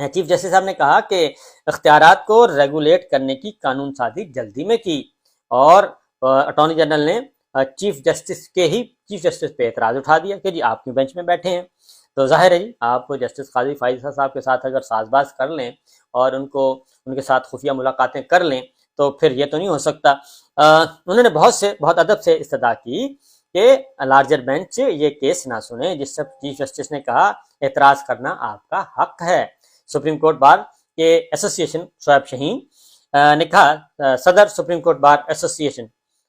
Chief justice صاحب نے کہا کہ اختیارات کو ریگولیٹ کرنے کی قانون سازی جلدی میں کی، اور اٹارنی جنرل نے چیف جسٹس پہ اعتراض اٹھا دیا کہ جی آپ کیوں بینچ میں بیٹھے ہیں۔ تو ظاہر ہے جی آپ جسٹس قاضی فائز صاحب کے ساتھ اگر ساز باز کر لیں اور ان کے ساتھ خفیہ ملاقاتیں کر لیں تو پھر یہ تو نہیں ہو سکتا۔ انہوں نے بہت ادب سے استدعا کی کہ لارجر بینچ یہ کیس نہ سنیں، جس سے چیف جسٹس نے کہا اعتراض کرنا آپ کا حق ہے۔ سپریم کورٹ بار کے ایسوسی ایشن شعیب شہین نے کہا، صدر سپریم کورٹ بار ایسوسی ایشن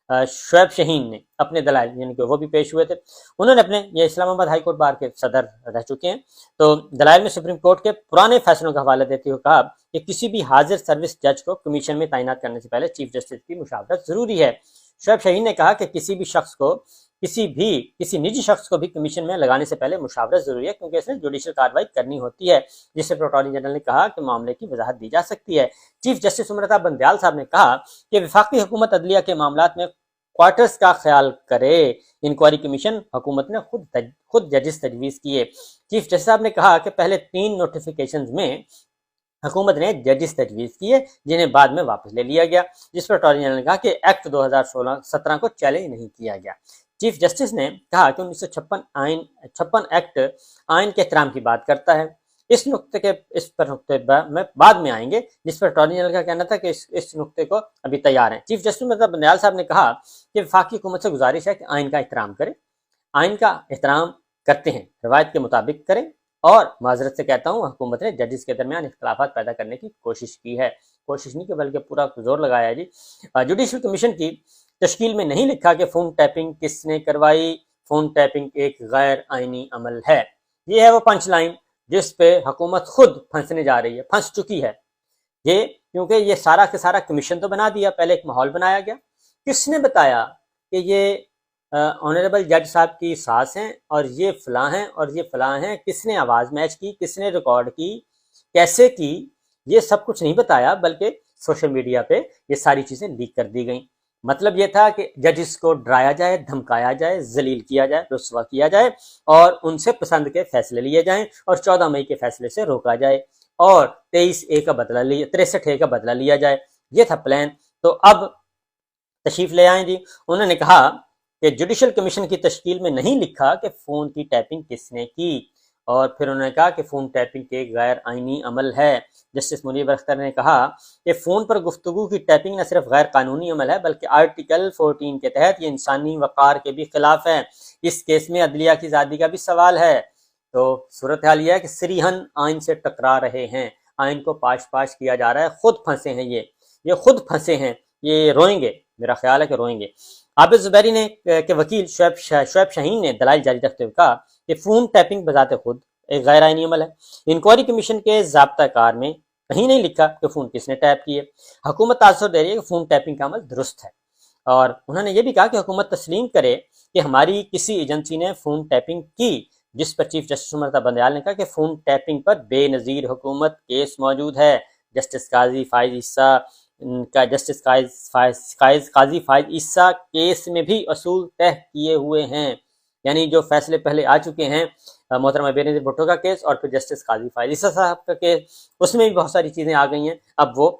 شعیب شہین نے اپنے دلائل، یعنی کہ وہ بھی پیش ہوئے تھے، انہوں نے یہ اسلام آباد ہائی کورٹ بار کے صدر رہ چکے ہیں، تو دلائل میں سپریم کورٹ کے پرانے فیصلوں کا حوالہ دیتے ہوئے کہا کہ کسی بھی حاضر سروس جج کو کمیشن میں تعینات کرنے سے پہلے چیف جسٹس کی مشاورت ضروری ہے۔ شعیب شہین نے کہا کہ کسی نجی شخص کو بھی کمیشن میں لگانے سے پہلے مشاورت ضروری ہے، کیونکہ اس نے جوڈیشل کارروائی کرنی ہوتی ہے، جس سے اٹارنی جنرل نے کہا کہ معاملے کی وضاحت دی جا سکتی ہے۔ چیف جسٹس امرتا بندیال صاحب نے کہا کہ وفاقی حکومت عدلیہ کے معاملات میں کوارٹرز کا خیال کرے، انکوائری کمیشن حکومت نے خود ججز تجویز کیے۔ چیف جسٹس صاحب نے کہا کہ پہلے 3 نوٹیفیکیشنز میں حکومت نے ججز تجویز کیے جنہیں بعد میں واپس لے لیا گیا، جس پر اٹارنی جنرل نے کہا کہ ایکٹ 2017 کو چیلنج نہیں کیا گیا۔ چیف جسٹس نے کہا کہ 1956 ایکٹ آئین کے احترام کی بات کرتا ہے۔ اس پر نقطے میں بعد میں آئیں گے، جس پر اٹارنی جنرل کا کہنا تھا کہ اس نقطے کو ابھی تیار ہیں۔ چیف جسٹس مرزا بندیال صاحب نے کہا کہ وفاقی حکومت سے گزارش ہے کہ آئین کا احترام کریں، آئین کا احترام کرتے ہیں، روایت کے مطابق کریں، اور معذرت سے کہتا ہوں حکومت نے ججز کے درمیان اختلافات پیدا کرنے کی کوشش کی ہے، کوشش نہیں کہ بلکہ پورا زور لگایا ہے جی۔ جوڈیشل کمیشن کی تشکیل میں نہیں لکھا کہ فون ٹیپنگ کس نے کروائی، فون ٹیپنگ ایک غیر آئینی عمل ہے۔ یہ ہے وہ پنچ لائن جس پہ حکومت خود پھنسنے جا رہی ہے، پھنس چکی ہے یہ، کیونکہ یہ سارا کے سارا کمیشن تو بنا دیا، پہلے ایک ماحول بنایا گیا۔ کس نے بتایا کہ یہ آنریبل جج صاحب کی ساس ہیں اور یہ فلاں ہیں اور یہ فلاں ہیں، کس نے آواز میچ کی، کس نے ریکارڈ کی، کیسے کی، یہ سب کچھ نہیں بتایا، بلکہ سوشل میڈیا پہ یہ ساری چیزیں لیک کر دی گئیں۔ مطلب یہ تھا کہ ججز کو ڈرایا جائے، دھمکایا جائے، ذلیل کیا جائے، رسوا کیا جائے، اور ان سے پسند کے فیصلے لیے جائیں، اور 14 مئی کے فیصلے سے روکا جائے، اور 23A کا بدلہ 63A کا بدلہ لیا جائے۔ یہ تھا پلان۔ تو اب تشریف لے آئیں جی۔ انہوں نے کہا کہ جوڈیشل کمیشن کی تشکیل میں نہیں لکھا کہ فون کی ٹیپنگ کس نے کی، اور پھر انہوں نے کہا کہ فون ٹیپنگ ایک غیر آئینی عمل ہے۔ جسٹس منیب اختر نے کہا کہ فون پر گفتگو کی ٹیپنگ نہ صرف غیر قانونی عمل ہے بلکہ آرٹیکل 14 کے تحت یہ انسانی وقار کے بھی خلاف ہے۔ اس کیس میں عدلیہ کی آزادی کا بھی سوال ہے۔ تو صورتحال یہ ہے کہ سریحن آئین سے ٹکرا رہے ہیں، آئین کو پاش کیا جا رہا ہے، خود پھنسے ہیں یہ خود پھنسے ہیں، یہ روئیں گے، میرا خیال ہے کہ روئیں گے۔ عابد زبیری نے کہ وکیل شعیب شہین نے دلائل جاری رکھتے ہوئے کہا کہ فون ٹیپنگ بذات خود ایک غیر آئینی عمل ہے۔ انکوائری کمیشن کے ضابطہ کار میں کہیں نہیں لکھا کہ فون کس نے ٹیپ کیے۔ حکومت تاثر دے رہی ہے کہ فون ٹیپنگ کا عمل درست ہے، اور انہوں نے یہ بھی کہا کہ حکومت تسلیم کرے کہ ہماری کسی ایجنسی نے فون ٹیپنگ کی، جس پر چیف جسٹس امرتا بندیال نے کہا کہ فون ٹیپنگ پر بے نظیر حکومت کیس موجود ہے۔ جسٹس قاضی فائز عیسیٰ قاضی فائز عیسیٰ کیس میں بھی اصول طے کیے ہوئے ہیں، یعنی جو فیصلے پہلے آ چکے ہیں، محترمہ بے نظیر بھٹو کا کیس اور پھر جسٹس قاضی فائز عیسیٰ صاحب کا کیس، اس میں بھی بہت ساری چیزیں آ گئی ہیں، اب وہ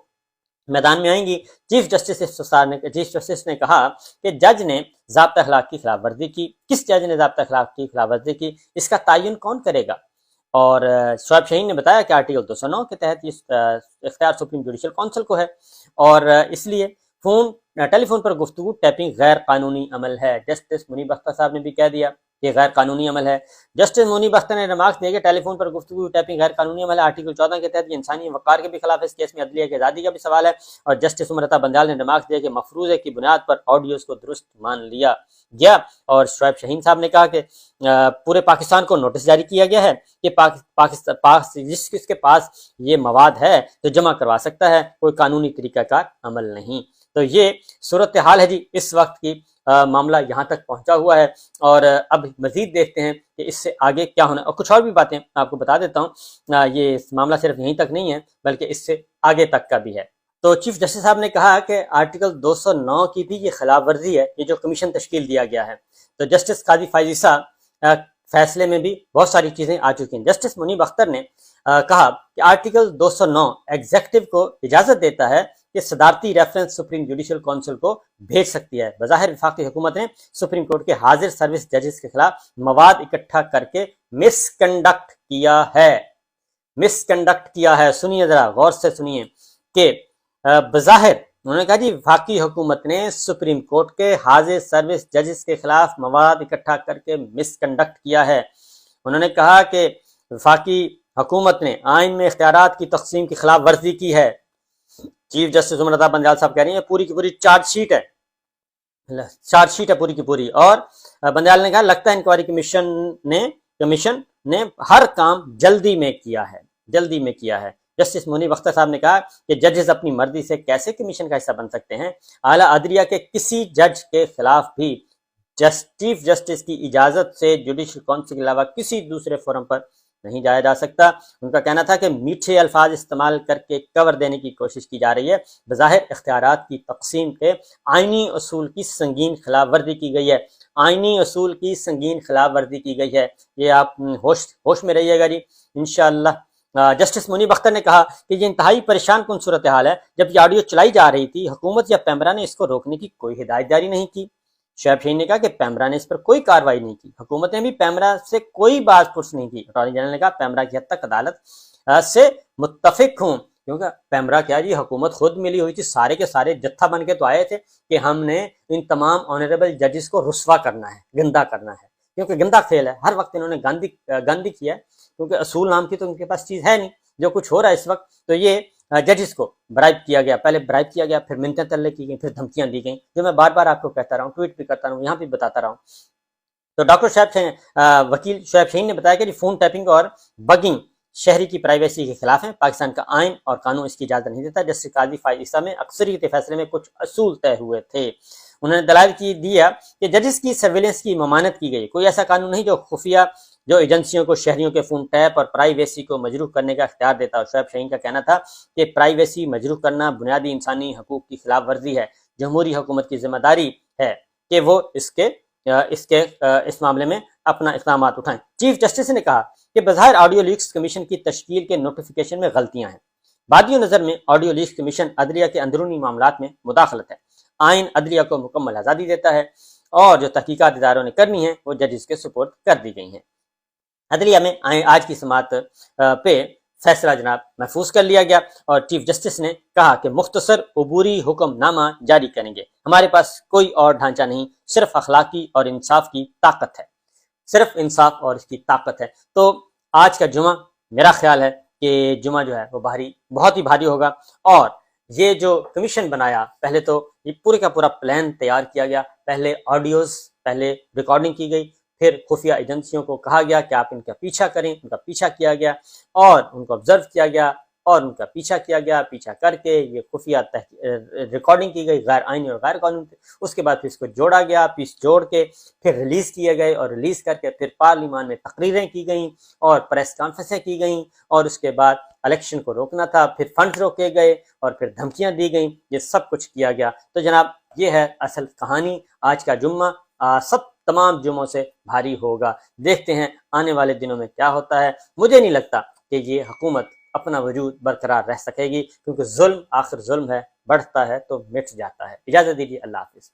میدان میں آئیں گی۔ چیف جسٹس نے کہا کہ جج نے ضابطہ اخلاق کی خلاف ورزی کی۔ کس جج نے ضابطہ اخلاق کی خلاف ورزی کی، اس کا تعین کون کرے گا؟ اور شعیب شہین نے بتایا کہ آرٹیکل 209 کے تحت یہ اختیار سپریم جوڈیشل کونسل کو ہے، اور اس لیے ٹیلی فون پر گفتگو ٹیپنگ غیر قانونی عمل ہے۔ جسٹس منیب اختر صاحب نے بھی کہہ دیا کہ غیر قانونی عمل ہے۔ جسٹس منیب اختر نے ریمارکس دیا کہ ٹیلی فون پر گفتگو ٹیپنگ غیر قانونی عمل ہے، آرٹیکل 14 کے تحت یہ انسانی وقار کے بھی خلاف ہے، اس کیس میں عدلیہ کی آزادی کا بھی سوال ہے۔ اور جسٹس امرتا بندیال نے ریمارکس دیا کہ مفروضے کی بنیاد پر آڈیوز کو درست مان لیا گیا، اور شعیب شہین صاحب نے کہا کہ پورے پاکستان کو نوٹس جاری کیا گیا ہے کہ جس کے پاس یہ مواد ہے تو جمع کروا سکتا ہے، کوئی قانونی طریقہ کار عمل نہیں۔ تو یہ صورتحال ہے جی اس وقت کی، معاملہ یہاں تک پہنچا ہوا ہے، اور اب مزید دیکھتے ہیں کہ اس سے آگے کیا ہونا ہے، اور کچھ اور بھی باتیں آپ کو بتا دیتا ہوں۔ یہ معاملہ صرف یہیں تک نہیں ہے بلکہ اس سے آگے تک کا بھی ہے۔ تو چیف جسٹس صاحب نے کہا کہ آرٹیکل 209 کی بھی یہ خلاف ورزی ہے، یہ جو کمیشن تشکیل دیا گیا ہے۔ تو جسٹس قاضی فائز عیسیٰ فیصلے میں بھی بہت ساری چیزیں آ چکی ہیں۔ جسٹس منیب اختر نے کہا کہ آرٹیکل 209 ایگزیکٹو کو اجازت دیتا ہے کہ صدارتی ریفرنس سپریم جوڈیشل کونسل کو بھیج سکتی ہے۔ بظاہر وفاقی حکومت نے سپریم کورٹ کے حاضر سروس ججز کے خلاف مواد اکٹھا کر کے مس کنڈکٹ کیا ہے۔ سنیے ذرا غور سے سنیے کہ بظاہر انہوں نے کہا جی وفاقی حکومت نے سپریم کورٹ کے حاضر سروس ججز کے خلاف مواد اکٹھا کر کے مس کنڈکٹ کیا ہے۔ انہوں نے کہا کہ وفاقی حکومت نے آئین میں اختیارات کی تقسیم کی خلاف ورزی کی ہے۔ چیف جسٹس عمر رضا بندیال صاحب کہہ رہی ہیں پوری کی پوری چارج شیٹ ہے پوری کی پوری، اور بندیال نے کہا لگتا ہے انکوائری کمیشن نے ہر کام جلدی میں کیا ہے۔ جسٹس منیب اختر صاحب نے کہا کہ ججز اپنی مرضی سے کیسے کمیشن کا حصہ بن سکتے ہیں؟ اعلیٰ عدلیہ کے کسی جج کے خلاف بھی چیف جسٹس کی اجازت سے جوڈیشل کونسل کے علاوہ کسی دوسرے فورم پر نہیں جایا جا سکتا۔ ان کا کہنا تھا کہ میٹھے الفاظ استعمال کر کے کور دینے کی کوشش کی جا رہی ہے۔ بظاہر اختیارات کی تقسیم کے آئینی اصول کی سنگین خلاف ورزی کی گئی ہے۔ یہ آپ ہوش میں رہیے گا جی انشاءاللہ۔ جسٹس منیب اختر نے کہا کہ یہ انتہائی پریشان کن صورتحال ہے، جب یہ آڈیو چلائی جا رہی تھی حکومت یا پیمرا نے اس کو روکنے کی کوئی ہدایت جاری نہیں کی۔ شعیب شہین نے کہا کہ پیمرا نے اس پر کوئی کارروائی نہیں کی، حکومت نے بھی پیمرا سے کوئی بات پرس نہیں کی۔ اٹارنی جنرل نے کہا پیمرا کی حد تک عدالت سے متفق ہوں، کیونکہ پیمرا کیا جی حکومت خود ملی ہوئی تھی، سارے کے سارے جتھا بن کے تو آئے تھے کہ ہم نے ان تمام آنریبل ججز کو رسوا کرنا ہے، گندا کرنا ہے، کیونکہ گندا کھیل ہے۔ ہر وقت انہوں نے گاندھی کیا ہے، کیونکہ اصول نام کی تو ان کے پاس چیز ہے نہیں۔ جو کچھ ہو رہا ہے اس وقت تو یہ ججز کو برائب کیا گیا، پہلے برائب کیا گیا، پھر منتیں تلے کی گئیں، پھر دھمکیاں دی گئیں، جو میں بار بار آپ کو کہتا رہا ہوں، ٹویٹ بھی کرتا رہا ہوں، یہاں بھی بتاتا رہا ہوں۔ تو وکیل شعیب شہین نے بتایا کہ فون ٹیپنگ اور بگنگ شہری کی پرائیویسی کے خلاف ہیں، پاکستان کا آئین اور قانون اس کی اجازت نہیں دیتا۔ جسٹس قاضی فائز عیسیٰ میں اکثریتی فیصلے میں کچھ اصول طے ہوئے تھے۔ انہوں نے دلائل دیا کہ ججز کی سرویلنس کی ممانعت کی گئی، کوئی ایسا قانون نہیں جو ایجنسیوں کو شہریوں کے فون ٹیپ اور پرائیویسی کو مجروح کرنے کا اختیار دیتا ہے۔ شعیب شہین کا کہنا تھا کہ پرائیویسی مجروح کرنا بنیادی انسانی حقوق کی خلاف ورزی ہے۔ جمہوری حکومت کی ذمہ داری ہے کہ وہ اس معاملے میں اپنا اقدامات اٹھائیں۔ چیف جسٹس نے کہا کہ بظاہر آڈیو لیکس کمیشن کی تشکیل کے نوٹیفیکیشن میں غلطیاں ہیں۔ بادی نظر میں آڈیو لیکس کمیشن عدلیہ کے اندرونی معاملات میں مداخلت ہے۔ آئین عدلیہ کو مکمل آزادی دیتا ہے اور جو تحقیقات اداروں نے کرنی ہے وہ ججز کے سپورٹ کر دی گئی ہیں۔ عدلیہ میں آج کی سماعت پہ فیصلہ جناب محفوظ کر لیا گیا اور چیف جسٹس نے کہا کہ مختصر عبوری حکم نامہ جاری کریں گے، ہمارے پاس کوئی اور ڈھانچہ نہیں، صرف اخلاقی اور انصاف کی طاقت ہے۔ تو آج کا جمعہ میرا خیال ہے کہ جمعہ جو ہے وہ بہت ہی بھاری ہوگا، اور یہ جو کمیشن بنایا، پہلے تو یہ پورے کا پورا پلان تیار کیا گیا، پہلے ریکارڈنگ کی گئی، پھر خفیہ ایجنسیوں کو کہا گیا کہ آپ ان کا پیچھا کریں، ان کا پیچھا کیا گیا اور ان کو آبزرو کیا گیا اور ان کا پیچھا کیا گیا، پیچھا کر کے یہ خفیہ ریکارڈنگ کی گئی غیر آئینی اور غیر قانونی، اس کے بعد پھر اس کو جوڑا گیا، پیس جوڑ کے پھر ریلیز کیے گئے اور ریلیز کر کے پھر پارلیمان میں تقریریں کی گئیں اور پریس کانفرنسیں کی گئیں، اور اس کے بعد الیکشن کو روکنا تھا، پھر فنڈز روکے گئے اور پھر دھمکیاں دی گئیں، یہ سب کچھ کیا گیا۔ تو جناب یہ ہے اصل کہانی۔ آج کا جمعہ تمام جمعوں سے بھاری ہوگا، دیکھتے ہیں آنے والے دنوں میں کیا ہوتا ہے۔ مجھے نہیں لگتا کہ یہ حکومت اپنا وجود برقرار رہ سکے گی، کیونکہ ظلم آخر ظلم ہے، بڑھتا ہے تو مٹ جاتا ہے۔ اجازت دیجیے، اللہ حافظ۔